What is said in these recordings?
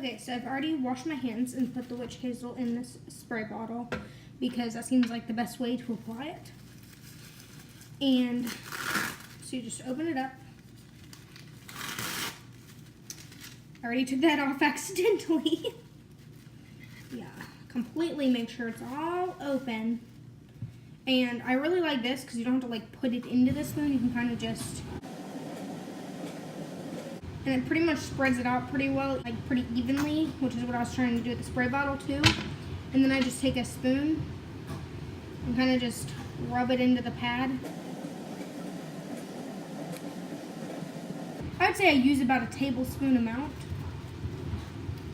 Okay, so I've already washed my hands and put the witch hazel in this spray bottle because that seems like the best way to apply it. And so you just open it up. I already took that off accidentally. Yeah, completely make sure it's all open. And I really like this because you don't have to like put it into the spoon. You can kind of just, and it pretty much spreads it out pretty well, like pretty evenly, which is what I was trying to do with the spray bottle too. And then I just take a spoon and kind of just rub it into the pad. I would say I use about a tablespoon amount.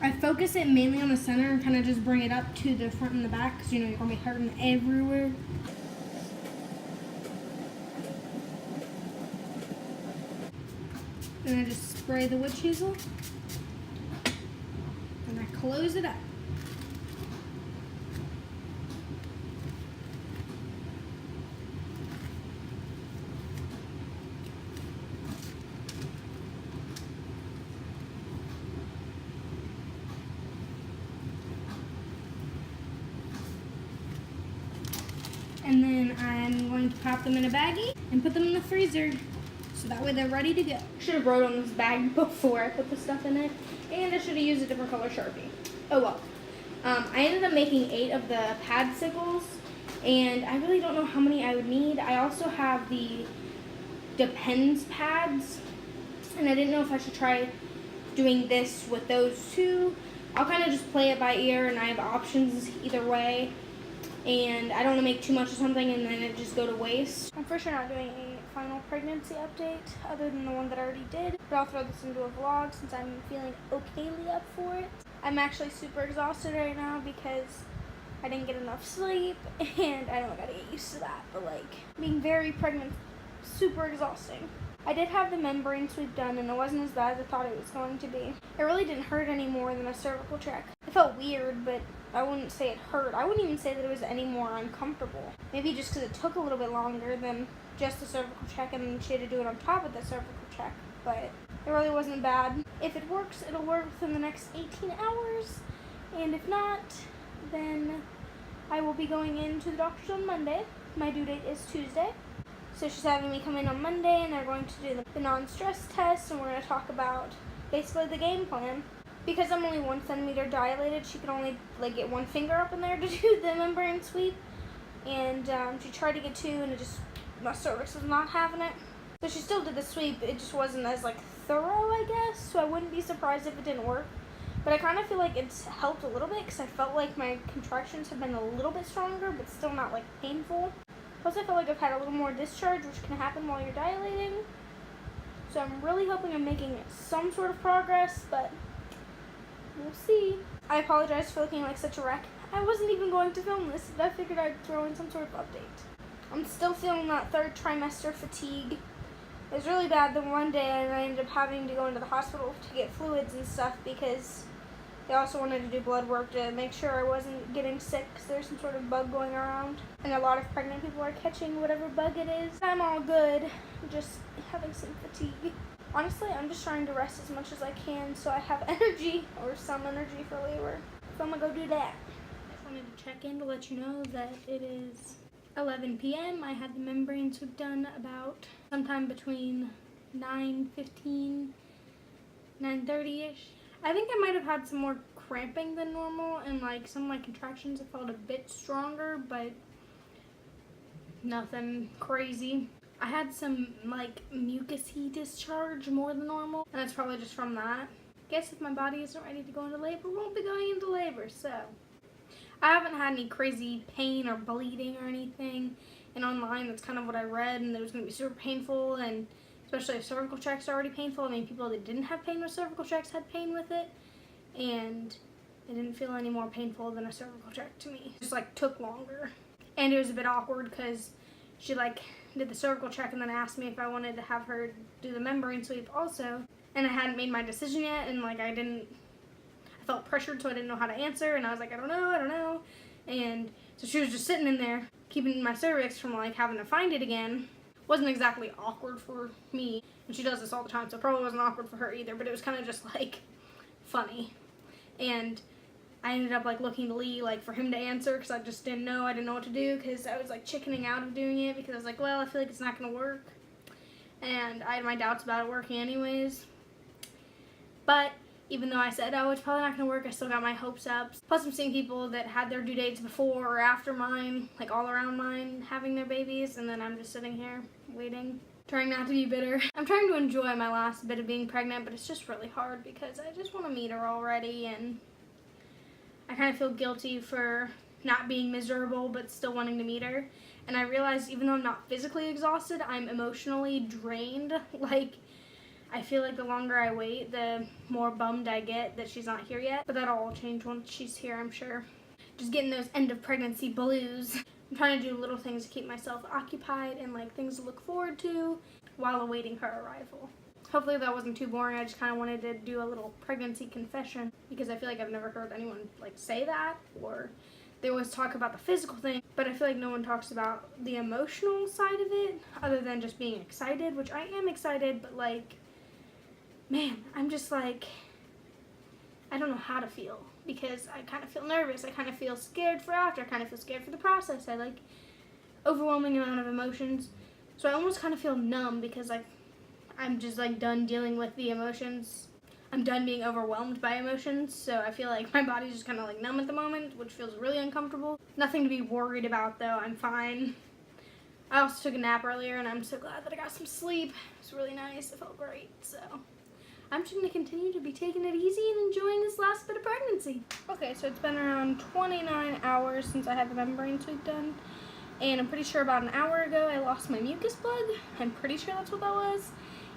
I focus it mainly on the center and kind of just bring it up to the front and the back because you know you're going to be hurting everywhere. And I just spray the witch hazel and I close it up. And then I'm going to pop them in a baggie and put them in the freezer so that way they're ready to go. Should have wrote on this bag before I put the stuff in it, and I should have used a different color Sharpie. Oh well. I ended up making 8 of the pad sickles, and I really don't know how many I would need. I also have the Depends pads, and I didn't know if I should try doing this with those too. I'll kind of just play it by ear, and I have options either way. And I don't want to make too much of something and then it just go to waste. I'm for sure not doing a final pregnancy update other than the one that I already did, but I'll throw this into a vlog since I'm feeling okayly up for it. I'm actually super exhausted right now because I didn't get enough sleep, and I don't gotta get used to that, but like being very pregnant, super exhausting. I did have the membrane sweep done and it wasn't as bad as I thought it was going to be. It really didn't hurt any more than a cervical check. It felt weird, but I wouldn't say it hurt. I wouldn't even say that it was any more uncomfortable. Maybe just because it took a little bit longer than just the cervical check and she had to do it on top of the cervical check, but it really wasn't bad. If it works, it'll work within the next 18 hours, and if not, then I will be going into the doctor's on Monday. My due date is Tuesday. So she's having me come in on Monday, and they're going to do the non-stress test, and we're going to talk about basically the game plan. Because I'm only 1 centimeter dilated, she could only like get 1 finger up in there to do the membrane sweep, and she tried to get 2, and it just, my cervix was not having it. So she still did the sweep, it just wasn't as like thorough, I guess, so I wouldn't be surprised if it didn't work. But I kind of feel like it's helped a little bit, because I felt like my contractions have been a little bit stronger, but still not like painful. Plus, I feel like I've had a little more discharge, which can happen while you're dilating. So I'm really hoping I'm making some sort of progress, but we'll see. I apologize for looking like such a wreck. I wasn't even going to film this, but I figured I'd throw in some sort of update. I'm still feeling that 3rd trimester fatigue. It was really bad the one day, and I ended up having to go into the hospital to get fluids and stuff because they also wanted to do blood work to make sure I wasn't getting sick because there's some sort of bug going around. And a lot of pregnant people are catching whatever bug it is. I'm all good, just having some fatigue. Honestly, I'm just trying to rest as much as I can so I have energy, or some energy for labor. So I'm gonna go do that. I just wanted to check in to let you know that it is 11 p.m. I had the membrane sweep done about sometime between 9:15, 9:30-ish. I think I might have had some more cramping than normal, and like some of my contractions have felt a bit stronger, but nothing crazy. I had some like mucusy discharge more than normal, and that's probably just from that. Guess if my body isn't ready to go into labor, won't be going into labor, so. I haven't had any crazy pain or bleeding or anything, and online that's kind of what I read, and it was going to be super painful, and especially if cervical checks are already painful. I mean, people that didn't have pain with cervical checks had pain with it, and it didn't feel any more painful than a cervical check to me. It just like took longer, and it was a bit awkward because she like did the cervical check and then asked me if I wanted to have her do the membrane sweep also, and I hadn't made my decision yet, and like I felt pressured, so I didn't know how to answer, and I was like, I don't know, and so she was just sitting in there keeping my cervix from like having to find it again. Wasn't exactly awkward for me, and she does this all the time, so it probably wasn't awkward for her either, but it was kind of just like funny. and I ended up like looking to Lee like for him to answer because I just didn't know. I didn't know what to do because I was like chickening out of doing it because I was like, well, I feel like it's not gonna work, and I had my doubts about it working anyways. But even though I said, oh, it's probably not gonna work, I still got my hopes up. Plus, I'm seeing people that had their due dates before or after mine, like all around mine, having their babies, and then I'm just sitting here waiting, trying not to be bitter. I'm trying to enjoy my last bit of being pregnant, but it's just really hard because I just want to meet her already, and I kind of feel guilty for not being miserable but still wanting to meet her. And I realized even though I'm not physically exhausted, I'm emotionally drained. Like, I feel like the longer I wait, the more bummed I get that she's not here yet. But that'll all change once she's here, I'm sure. Just getting those end of pregnancy blues. I'm trying to do little things to keep myself occupied and like things to look forward to while awaiting her arrival. Hopefully that wasn't too boring. I just kind of wanted to do a little pregnancy confession because I feel like I've never heard anyone like say that, or they always talk about the physical thing, but I feel like no one talks about the emotional side of it other than just being excited, which I am excited, but like, man, I'm just like, I don't know how to feel because I kind of feel nervous. I kind of feel scared for after. I kind of feel scared for the process. I like overwhelming amount of emotions. So I almost kind of feel numb because like I'm just like done dealing with the emotions. I'm done being overwhelmed by emotions. So I feel like my body's just kind of like numb at the moment, which feels really uncomfortable. Nothing to be worried about though. I'm fine. I also took a nap earlier and I'm so glad that I got some sleep. It was really nice. It felt great. So I'm just going to continue to be taking it easy and enjoying this last bit of pregnancy. Okay, so it's been around 29 hours since I had the membrane sweep done. And I'm pretty sure about an hour ago I lost my mucus plug. I'm pretty sure that's what that was.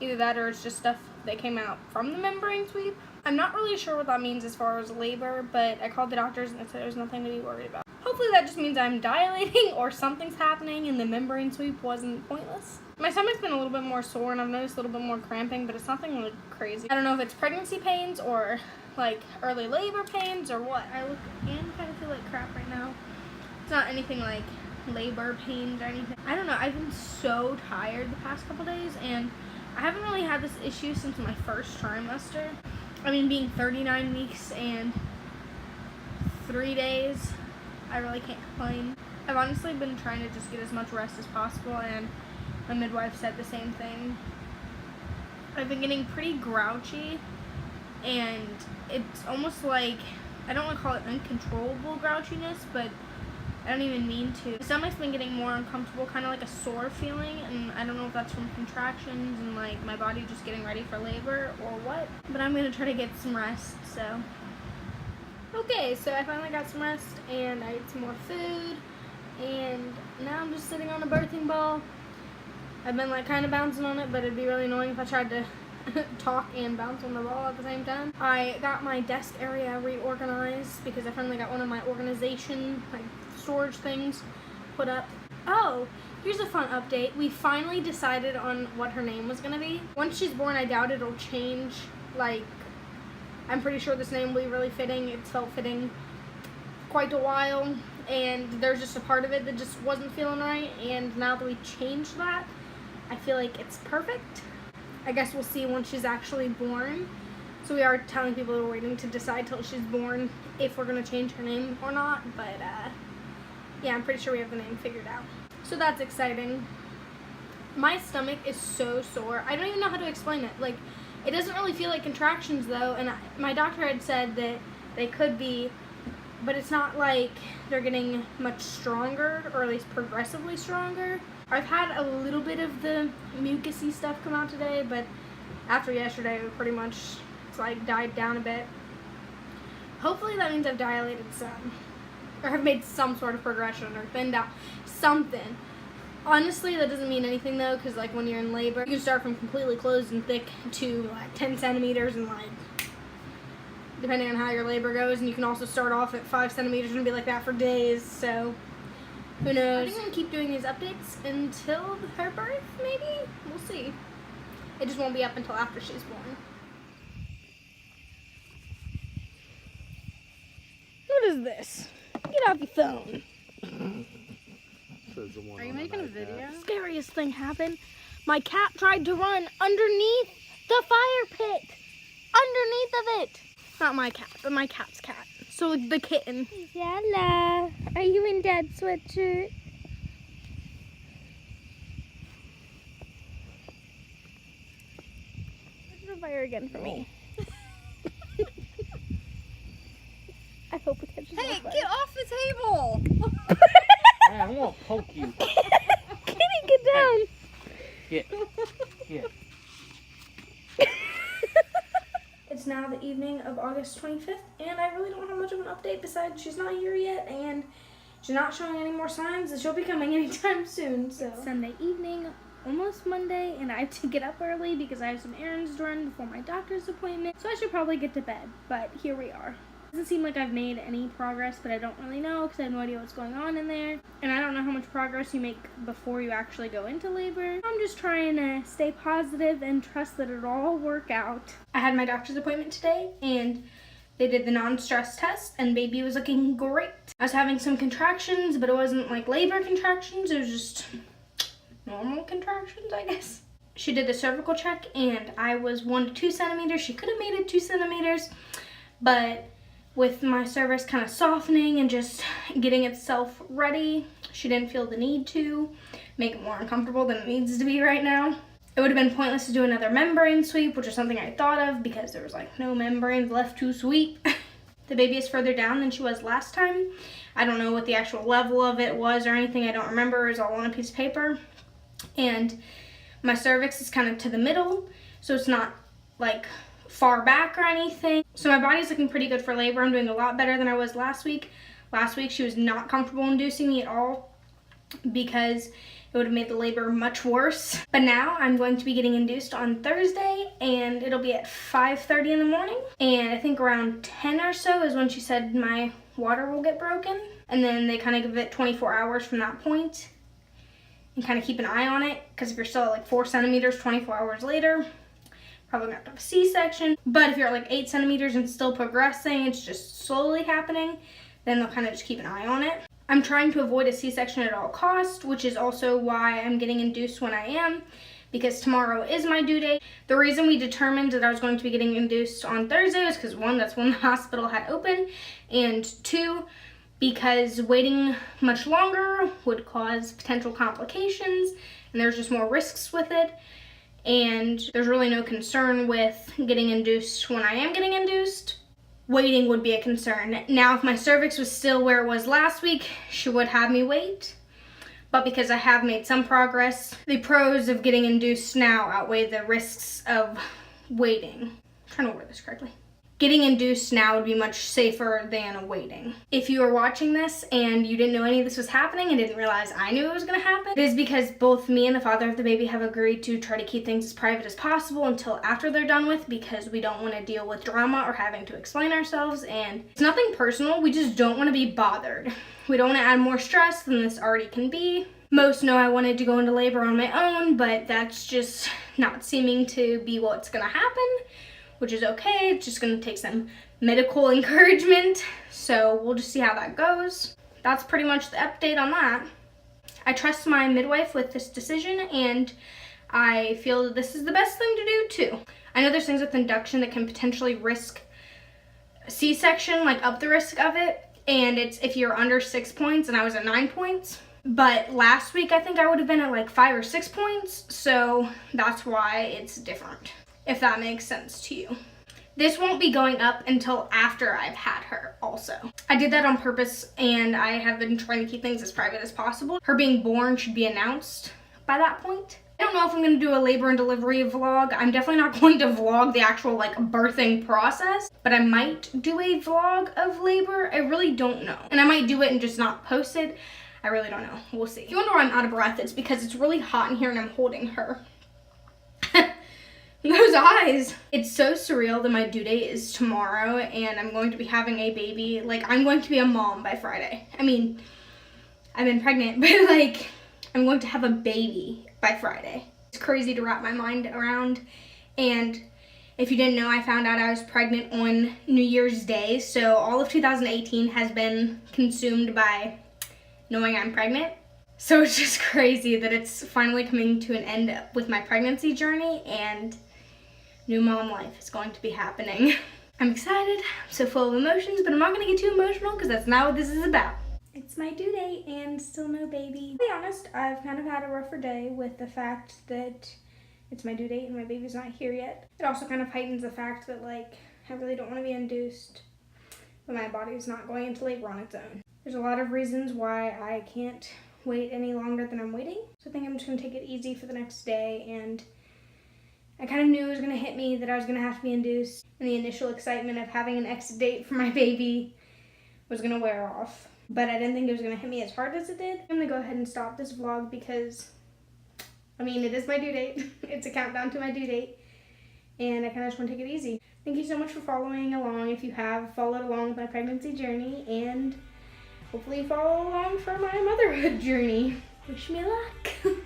Either that or it's just stuff that came out from the membrane sweep. I'm not really sure what that means as far as labor, but I called the doctors and they said there's nothing to be worried about. Hopefully that just means I'm dilating or something's happening and the membrane sweep wasn't pointless. My stomach's been a little bit more sore and I've noticed a little bit more cramping, but it's nothing like crazy. I don't know if it's pregnancy pains or like early labor pains or what. I look and kind of feel like crap right now. It's not anything like labor pains or anything. I don't know. I've been so tired the past couple days and I haven't really had this issue since my first trimester. I mean, being 39 weeks and 3 days, I really can't complain. I've honestly been trying to just get as much rest as possible, and my midwife said the same thing. I've been getting pretty grouchy, and it's almost like, I don't want to call it uncontrollable grouchiness, but I don't even mean to. My stomach's been getting more uncomfortable, kind of like a sore feeling, and I don't know if that's from contractions and like my body just getting ready for labor or what, but I'm going to try to get some rest, so. Okay, so I finally got some rest and I ate some more food, and now I'm just sitting on a birthing ball. I've been like kind of bouncing on it, but it'd be really annoying if I tried to talk and bounce on the ball at the same time. I got my desk area reorganized because I finally got one of my organization like storage things put up. Oh, here's a fun update. We finally decided on what her name was gonna be. Once she's born, I doubt it'll change. Like, I'm pretty sure this name will be really fitting. It's felt fitting quite a while, and there's just a part of it that just wasn't feeling right, and now that we changed that, I feel like it's perfect. I guess we'll see once she's actually born. So we are telling people we're waiting to decide till she's born if we're gonna change her name or not, but yeah, I'm pretty sure we have the name figured out. So that's exciting. My stomach is so sore. I don't even know how to explain it. Like, it doesn't really feel like contractions though, and my doctor had said that they could be, but it's not like they're getting much stronger, or at least progressively stronger. I've had a little bit of the mucusy stuff come out today, but after yesterday, it pretty much, it's like died down a bit. Hopefully that means I've dilated some, or have made some sort of progression, or thinned out something. Honestly, that doesn't mean anything though, because like when you're in labor, you can start from completely closed and thick to like 10 centimeters and like, depending on how your labor goes, and you can also start off at 5 centimeters and be like that for days, so who knows. I think I'm going to keep doing these updates until her birth, maybe? We'll see. It just won't be up until after she's born. What is this? Get off your phone. Are you making a video? Scariest thing happened. My cat tried to run underneath the fire pit. Underneath of it. Not my cat, but my cat's cat. So the kitten. Yella, are you in Dad's sweatshirt? There's the fire again for me. I hope it catches on fire. Get off the table! Hey, I'm gonna poke you. Kitty, get down. Get. It's now the evening of August 25th, and I really don't have much of an update besides she's not here yet, and she's not showing any more signs that she'll be coming anytime soon. So it's Sunday evening, almost Monday, and I have to get up early because I have some errands to run before my doctor's appointment, so I should probably get to bed, but here we are. Doesn't seem like I've made any progress, but I don't really know because I have no idea what's going on in there, and I don't know how much progress you make before you actually go into labor. I'm just trying to stay positive and trust that it'll all work out. I had my doctor's appointment today, and they did the non-stress test, and baby was looking great. I was having some contractions, but it wasn't like labor contractions, it was just normal contractions, I guess. She did the cervical check, and I was 1 to 2 centimeters. She could have made it 2 centimeters, but with my cervix kind of softening and just getting itself ready, she didn't feel the need to make it more uncomfortable than it needs to be right now. It would have been pointless to do another membrane sweep, which is something I thought of because there was like no membranes left to sweep. The baby is further down than she was last time. I don't know what the actual level of it was or anything. I don't remember. It was all on a piece of paper. And my cervix is kind of to the middle, so it's not like far back or anything. So my body's looking pretty good for labor. I'm doing a lot better than I was last week. Last week she was not comfortable inducing me at all because it would have made the labor much worse. But now I'm going to be getting induced on Thursday, and it'll be at 5:30 in the morning. And I think around 10 or so is when she said my water will get broken. And then they kind of give it 24 hours from that point and kind of keep an eye on it, because if you're still at like 4 centimeters 24 hours later, probably gonna have to have a C-section. But if you're at like 8 centimeters and still progressing, it's just slowly happening, then they'll kind of just keep an eye on it. I'm trying to avoid a C-section at all costs, which is also why I'm getting induced when I am, because tomorrow is my due date. The reason we determined that I was going to be getting induced on Thursday was because 1, that's when the hospital had open, and 2, because waiting much longer would cause potential complications, and there's just more risks with it. And there's really no concern with getting induced when I am getting induced. Waiting would be a concern. Now, if my cervix was still where it was last week, she would have me wait. But because I have made some progress, the pros of getting induced now outweigh the risks of waiting. I'm trying to word this correctly. Getting induced now would be much safer than waiting. If you are watching this and you didn't know any of this was happening and didn't realize I knew it was gonna happen, it is because both me and the father of the baby have agreed to try to keep things as private as possible until after they're done with, because we don't want to deal with drama or having to explain ourselves, and it's nothing personal, we just don't want to be bothered. We don't want to add more stress than this already can be. Most know I wanted to go into labor on my own, but that's just not seeming to be what's gonna happen, which is okay. It's just gonna take some medical encouragement, so we'll just see how that goes. That's pretty much the update on that. I trust my midwife with this decision, and I feel that this is the best thing to do too. I know there's things with induction that can potentially risk C-section, like up the risk of it, and it's if you're under 6 points, and I was at 9 points. But last week I think I would have been at like 5 or 6 points, so that's why it's different, if that makes sense to you. This won't be going up until after I've had her also. I did that on purpose, and I have been trying to keep things as private as possible. Her being born should be announced by that point. I don't know if I'm gonna do a labor and delivery vlog. I'm definitely not going to vlog the actual like birthing process, but I might do a vlog of labor. I really don't know. And I might do it and just not post it. I really don't know. We'll see. If you wonder why I'm out of breath, it's because it's really hot in here and I'm holding her. Those eyes. It's so surreal that my due date is tomorrow and I'm going to be having a baby. Like, I'm going to be a mom by Friday. I mean, I've been pregnant, but like, I'm going to have a baby by Friday. It's crazy to wrap my mind around. And if you didn't know, I found out I was pregnant on New Year's Day. So all of 2018 has been consumed by knowing I'm pregnant. So it's just crazy that it's finally coming to an end with my pregnancy journey, and new mom life is going to be happening. I'm excited, I'm so full of emotions, but I'm not gonna get too emotional because that's not what this is about. It's my due date and still no baby. To be honest, I've kind of had a rougher day with the fact that it's my due date and my baby's not here yet. It also kind of heightens the fact that like I really don't want to be induced, but my body's not going into labor on its own. There's a lot of reasons why I can't wait any longer than I'm waiting. So I think I'm just gonna take it easy for the next day, and I kind of knew it was gonna hit me that I was gonna have to be induced, and the initial excitement of having an exit date for my baby was gonna wear off. But I didn't think it was gonna hit me as hard as it did. I'm gonna go ahead and stop this vlog because, I mean, it is my due date. It's a countdown to my due date, and I kind of just want to take it easy. Thank you so much for following along if you have followed along with my pregnancy journey, and hopefully follow along for my motherhood journey. Wish me luck.